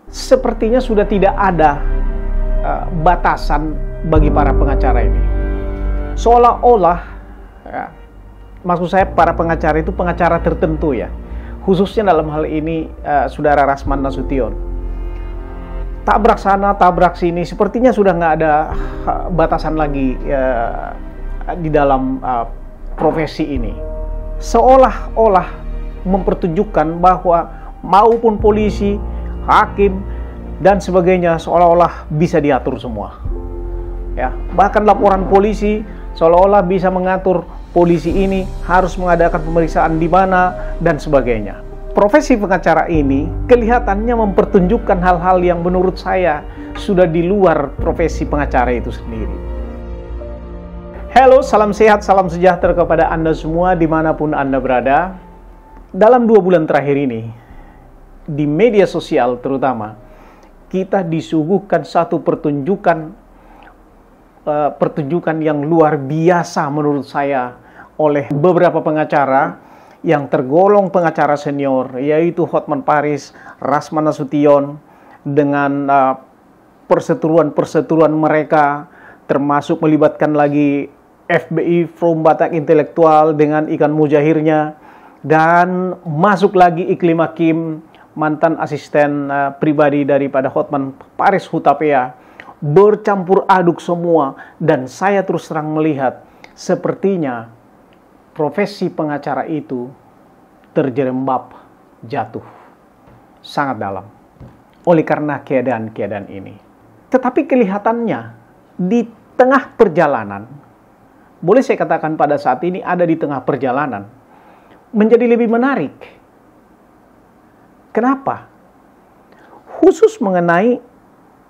sepertinya sudah tidak ada batasan bagi para pengacara ini. Seolah-olah, maksud saya para pengacara itu pengacara tertentu ya, khususnya dalam hal ini Saudara Rasman Nasution. Tabrak sana, tabrak sini, sepertinya sudah nggak ada batasan lagi di dalam profesi ini. Seolah-olah mempertunjukkan bahwa maupun polisi, hakim, dan sebagainya seolah-olah bisa diatur semua. Ya, bahkan laporan polisi seolah-olah bisa mengatur polisi ini harus mengadakan pemeriksaan di mana dan sebagainya. Profesi pengacara ini kelihatannya mempertunjukkan hal-hal yang menurut saya sudah di luar profesi pengacara itu sendiri. Halo, salam sehat, salam sejahtera kepada Anda semua dimanapun Anda berada. Dalam 2 bulan terakhir ini, di media sosial terutama, kita disuguhkan satu pertunjukan yang luar biasa menurut saya oleh beberapa pengacara yang tergolong pengacara senior, yaitu Hotman Paris, Rasman Nasution, dengan perseteruan mereka, termasuk melibatkan lagi FBI Forum Batak Intelektual dengan Ikan Mujahirnya, dan masuk lagi Iklim Hakim, mantan asisten pribadi daripada Hotman Paris Hutapea, bercampur aduk semua. Dan saya terus terang melihat sepertinya profesi pengacara itu terjerembab jatuh sangat dalam oleh karena keadaan-keadaan ini. Tetapi kelihatannya di tengah perjalanan, boleh saya katakan pada saat ini ada di tengah perjalanan, menjadi lebih menarik. Kenapa? Khusus mengenai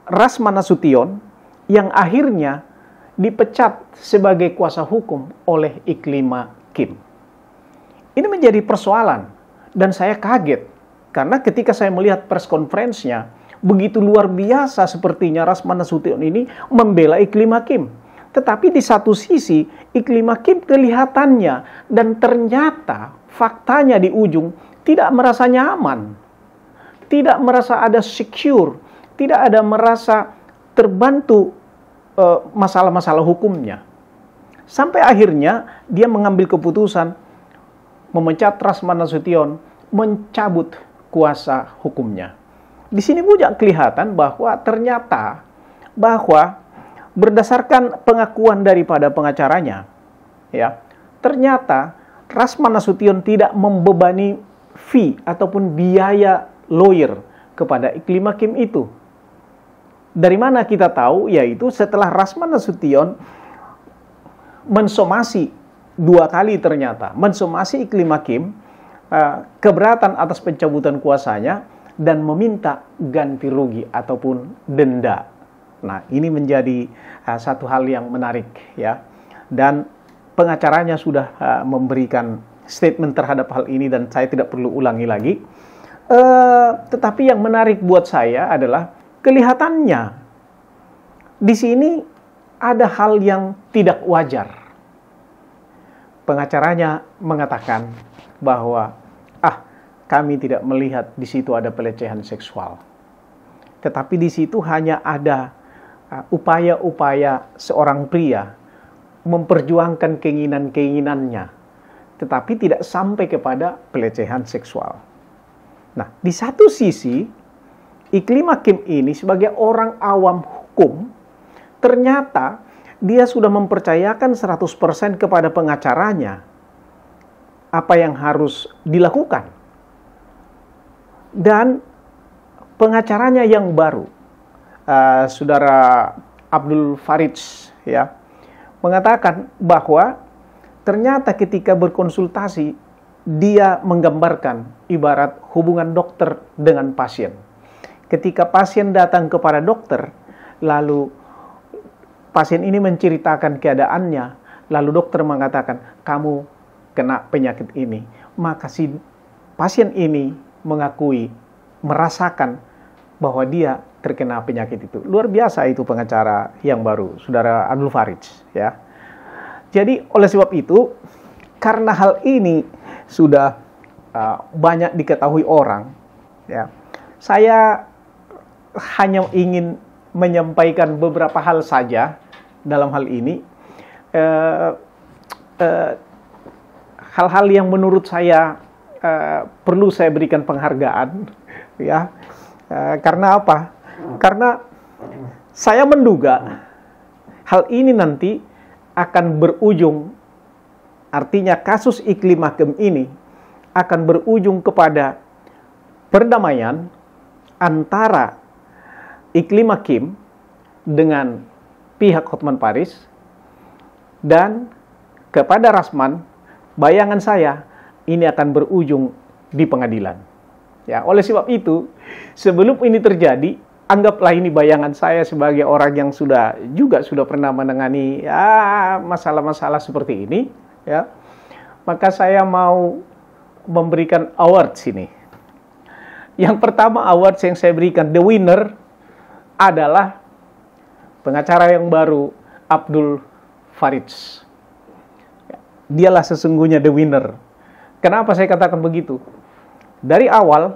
Rasman Nasution yang akhirnya dipecat sebagai kuasa hukum oleh Iklim Hakim. Ini menjadi persoalan dan saya kaget karena ketika saya melihat press conference-nya, begitu luar biasa sepertinya Rasman Nasution ini membela Iklim Hakim. Tetapi di satu sisi, Iklim Hakim kelihatannya dan ternyata faktanya di ujung tidak merasa nyaman, tidak merasa ada secure, tidak ada merasa terbantu masalah-masalah hukumnya. Sampai akhirnya dia mengambil keputusan memecat Rasman Nasution, mencabut kuasa hukumnya. Di sini juga kelihatan bahwa ternyata berdasarkan pengakuan daripada pengacaranya, ya, ternyata Rasman Nasution tidak membebani fee ataupun biaya lawyer kepada Iklim Hakim itu. Dari mana kita tahu? Yaitu setelah Rasman Nasution mensomasi 2 kali ternyata, mensomasi Iklim Hakim keberatan atas pencabutan kuasanya dan meminta ganti rugi ataupun denda. Nah, ini menjadi satu hal yang menarik ya. Dan pengacaranya sudah memberikan statement terhadap hal ini dan saya tidak perlu ulangi lagi. Tetapi yang menarik buat saya adalah kelihatannya di sini ada hal yang tidak wajar. Pengacaranya mengatakan bahwa kami tidak melihat di situ ada pelecehan seksual. Tetapi di situ hanya ada upaya-upaya seorang pria memperjuangkan keinginan-keinginannya, tetapi tidak sampai kepada pelecehan seksual. Nah, di satu sisi, Iklim Hakim ini sebagai orang awam hukum, ternyata dia sudah mempercayakan 100% kepada pengacaranya apa yang harus dilakukan. Dan pengacaranya yang baru, Saudara Abdul Farid ya, mengatakan bahwa ternyata ketika berkonsultasi dia menggambarkan ibarat hubungan dokter dengan pasien. Ketika pasien datang kepada dokter, lalu pasien ini menceritakan keadaannya, lalu dokter mengatakan kamu kena penyakit ini, maka si pasien ini mengakui, merasakan bahwa dia terkena penyakit itu. Luar biasa itu pengacara yang baru, Saudara Abdul Farid ya. Jadi oleh sebab itu, karena hal ini sudah banyak diketahui orang ya, saya hanya ingin menyampaikan beberapa hal saja dalam hal ini. Hal-hal yang menurut saya perlu saya berikan penghargaan, ya. Karena apa? Karena saya menduga hal ini nanti akan berujung, artinya kasus Iklim Hakim ini akan berujung kepada perdamaian antara Iklim Hakim dengan pihak Hotman Paris, dan kepada Rasman, bayangan saya ini akan berujung di pengadilan. Ya, oleh sebab itu, sebelum ini terjadi, anggaplah ini bayangan saya sebagai orang yang sudah pernah menangani masalah-masalah seperti ini, ya. Maka saya mau memberikan awards ini. Yang pertama, awards yang saya berikan, the winner adalah pengacara yang baru, Abdul Farid. Dialah sesungguhnya the winner. Kenapa saya katakan begitu? Dari awal,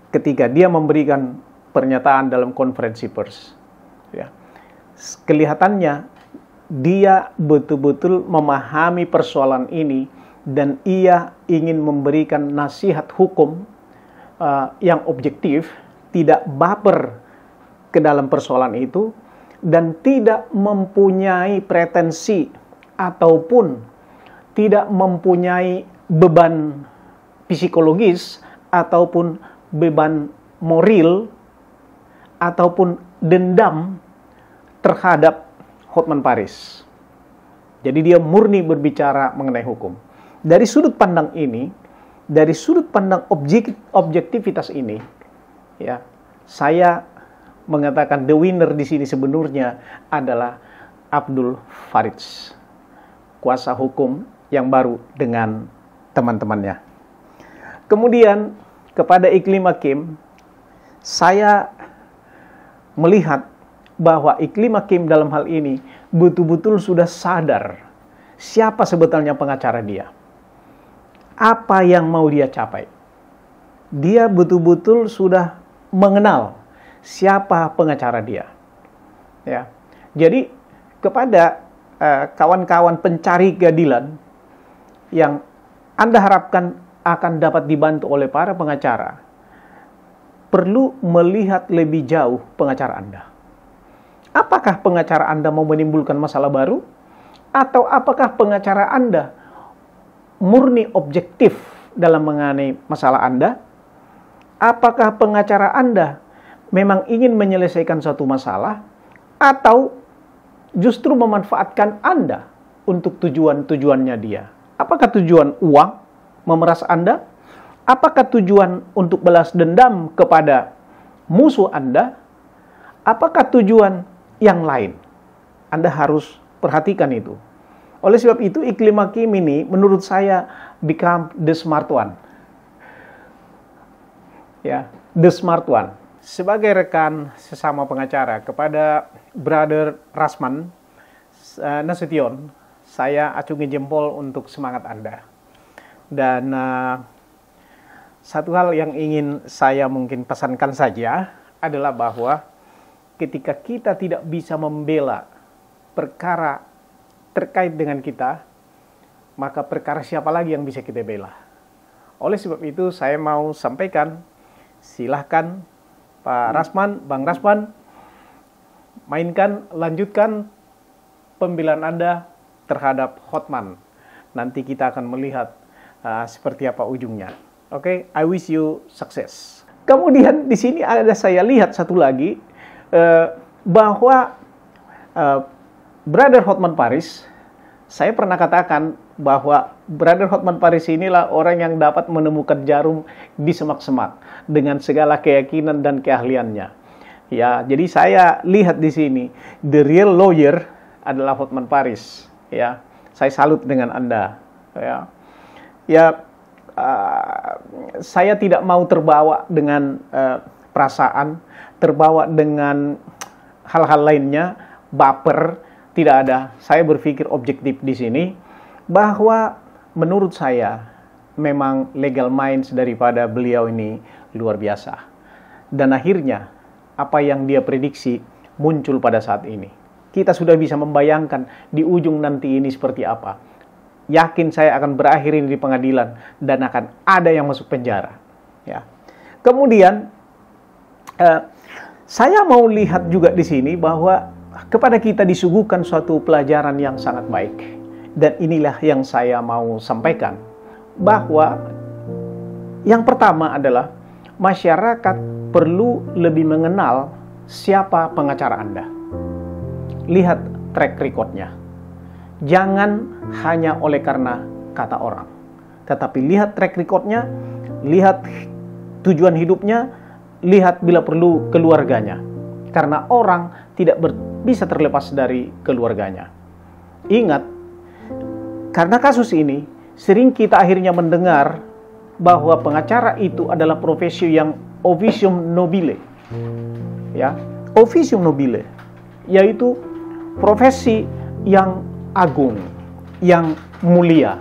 ketika dia memberikan pernyataan dalam konferensi pers, ya, kelihatannya dia betul-betul memahami persoalan ini dan ia ingin memberikan nasihat hukum yang objektif, tidak baper ke dalam persoalan itu, dan tidak mempunyai pretensi ataupun tidak mempunyai beban psikologis ataupun beban moral ataupun dendam terhadap Hotman Paris. Jadi dia murni berbicara mengenai hukum. Dari sudut pandang ini, dari sudut pandang objektivitas ini, ya, saya mengatakan the winner di sini sebenarnya adalah Abdul Farid, kuasa hukum yang baru dengan teman-temannya. Kemudian kepada Iklim Hakim, saya melihat bahwa Iklim Hakim dalam hal ini betul-betul sudah sadar siapa sebetulnya pengacara dia. Apa yang mau dia capai. Dia betul-betul sudah mengenal siapa pengacara dia. Ya. Jadi kepada kawan-kawan pencari keadilan yang Anda harapkan akan dapat dibantu oleh para pengacara, perlu melihat lebih jauh pengacara Anda. Apakah pengacara Anda mau menimbulkan masalah baru? Atau apakah pengacara Anda murni objektif dalam mengenai masalah Anda? Apakah pengacara Anda memang ingin menyelesaikan suatu masalah, atau justru memanfaatkan Anda untuk tujuan-tujuannya dia? Apakah tujuan uang, memeras Anda? Apakah tujuan untuk balas dendam kepada musuh Anda? Apakah tujuan yang lain? Anda harus perhatikan itu. Oleh sebab itu, Iklim Hakim ini menurut saya become the smart one. Ya, the smart one. Sebagai rekan sesama pengacara kepada Brother Rasman Nasution, saya acungi jempol untuk semangat Anda. Dan satu hal yang ingin saya mungkin pesankan saja adalah bahwa ketika kita tidak bisa membela perkara terkait dengan kita, maka perkara siapa lagi yang bisa kita bela? Oleh sebab itu saya mau sampaikan, silahkan Pak Rasman, Bang Rasman, lanjutkan pembelaan Anda terhadap Hotman. Nanti kita akan melihat seperti apa ujungnya. Oke, I wish you success. Kemudian di sini ada saya lihat satu lagi, bahwa Brother Hotman Paris, saya pernah katakan bahwa Brother Hotman Paris inilah orang yang dapat menemukan jarum di semak-semak dengan segala keyakinan dan keahliannya. Ya, jadi saya lihat di sini the real lawyer adalah Hotman Paris. Ya, saya salut dengan Anda. Saya tidak mau terbawa dengan perasaan, terbawa dengan hal-hal lainnya, baper, tidak ada. Saya berpikir objektif di sini, bahwa menurut saya memang legal minds daripada beliau ini luar biasa. Dan akhirnya apa yang dia prediksi muncul pada saat ini. Kita sudah bisa membayangkan di ujung nanti ini seperti apa. Yakin saya akan berakhir ini di pengadilan dan akan ada yang masuk penjara. Ya. Kemudian saya mau lihat juga di sini bahwa kepada kita disuguhkan suatu pelajaran yang sangat baik. Dan inilah yang saya mau sampaikan. Bahwa yang pertama adalah masyarakat perlu lebih mengenal siapa pengacara Anda. Lihat track record-nya. Jangan hanya oleh karena kata orang. Tetapi lihat track record-nya, lihat tujuan hidupnya, lihat bila perlu keluarganya. Karena orang tidak bisa terlepas dari keluarganya. Ingat, karena kasus ini, sering kita akhirnya mendengar bahwa pengacara itu adalah profesi yang officium nobile. Ya, officium nobile, yaitu profesi yang agung, yang mulia,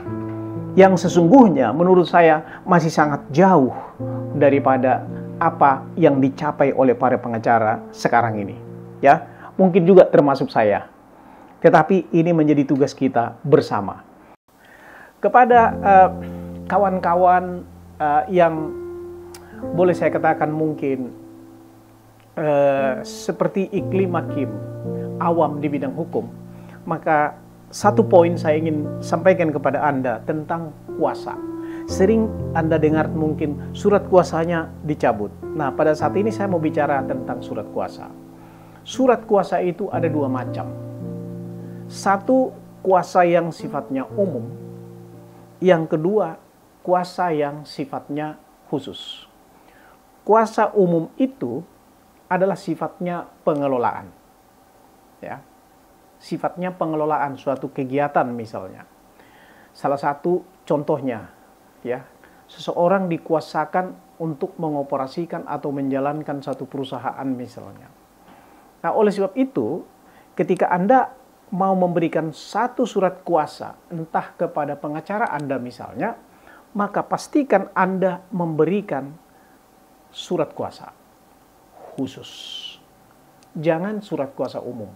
yang sesungguhnya menurut saya masih sangat jauh daripada apa yang dicapai oleh para pengacara sekarang ini. Ya, mungkin juga termasuk saya. Tetapi ini menjadi tugas kita bersama. Kepada kawan-kawan yang boleh saya katakan mungkin seperti iklim hakim awam di bidang hukum, maka satu poin saya ingin sampaikan kepada Anda tentang kuasa. Sering Anda dengar mungkin surat kuasanya dicabut. Nah, pada saat ini saya mau bicara tentang surat kuasa. Surat kuasa itu ada dua macam. Satu, kuasa yang sifatnya umum. Yang kedua, kuasa yang sifatnya khusus. Kuasa umum itu adalah sifatnya pengelolaan. Ya. Sifatnya pengelolaan suatu kegiatan misalnya. Salah satu contohnya, ya, seseorang dikuasakan untuk mengoperasikan atau menjalankan satu perusahaan misalnya. Nah, oleh sebab itu, ketika Anda mau memberikan satu surat kuasa, entah kepada pengacara Anda misalnya, maka pastikan Anda memberikan surat kuasa khusus. Jangan surat kuasa umum.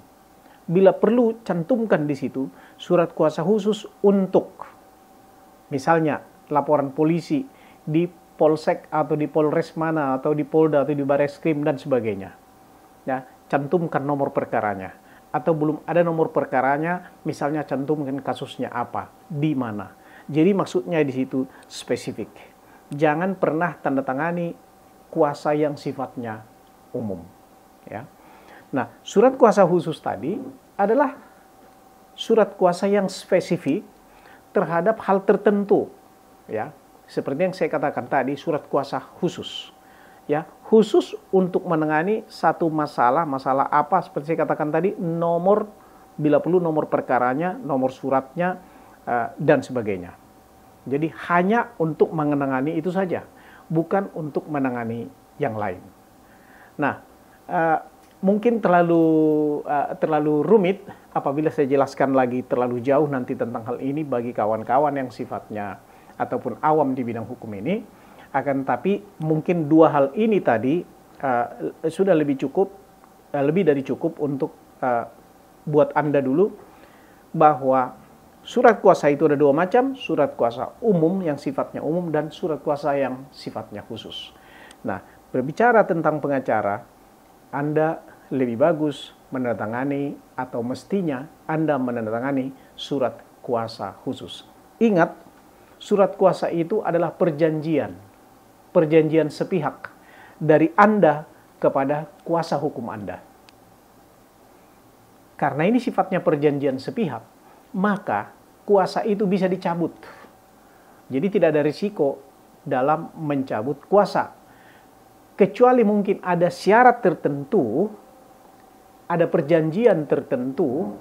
Bila perlu, cantumkan di situ surat kuasa khusus untuk, misalnya, laporan polisi di Polsek atau di Polres mana, atau di Polda, atau di Bareskrim, dan sebagainya. Ya, cantumkan nomor perkaranya. Atau belum ada nomor perkaranya, misalnya cantumkan kasusnya apa, di mana. Jadi maksudnya di situ spesifik. Jangan pernah tanda tangani kuasa yang sifatnya umum. Ya. Nah, surat kuasa khusus tadi adalah surat kuasa yang spesifik terhadap hal tertentu. Ya, seperti yang saya katakan tadi, surat kuasa khusus. Ya, khusus untuk menangani satu masalah apa seperti saya katakan tadi, nomor bila perlu nomor perkaranya, nomor suratnya dan sebagainya. Jadi hanya untuk menangani itu saja, bukan untuk menangani yang lain. Nah, mungkin terlalu rumit apabila saya jelaskan lagi terlalu jauh nanti tentang hal ini bagi kawan-kawan yang sifatnya ataupun awam di bidang hukum ini. Akan tapi mungkin dua hal ini tadi sudah lebih dari cukup untuk buat Anda dulu bahwa surat kuasa itu ada dua macam, surat kuasa umum yang sifatnya umum dan surat kuasa yang sifatnya khusus. Nah, berbicara tentang pengacara, Anda lebih bagus menandatangani atau mestinya Anda menandatangani surat kuasa khusus. Ingat, surat kuasa itu adalah perjanjian sepihak dari Anda kepada kuasa hukum Anda. Karena ini sifatnya perjanjian sepihak, maka kuasa itu bisa dicabut. Jadi tidak ada risiko dalam mencabut kuasa. Kecuali mungkin ada syarat tertentu, ada perjanjian tertentu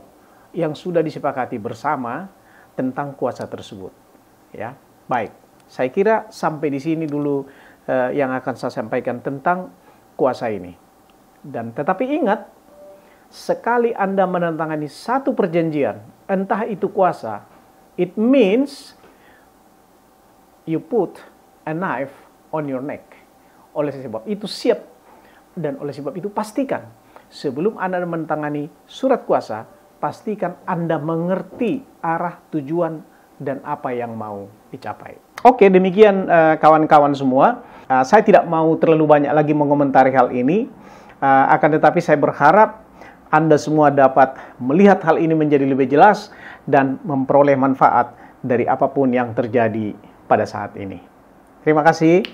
yang sudah disepakati bersama tentang kuasa tersebut. Ya, baik. Saya kira sampai di sini dulu yang akan saya sampaikan tentang kuasa ini. Dan tetapi ingat, sekali Anda menandatangani satu perjanjian, entah itu kuasa, it means you put a knife on your neck. Oleh sebab itu siap Dan oleh sebab itu pastikan sebelum Anda menantangani surat kuasa, pastikan Anda mengerti arah tujuan dan apa yang mau dicapai. Oke, demikian kawan-kawan semua. Saya tidak mau terlalu banyak lagi mengomentari hal ini. Akan tetapi saya berharap Anda semua dapat melihat hal ini menjadi lebih jelas dan memperoleh manfaat dari apapun yang terjadi pada saat ini. Terima kasih.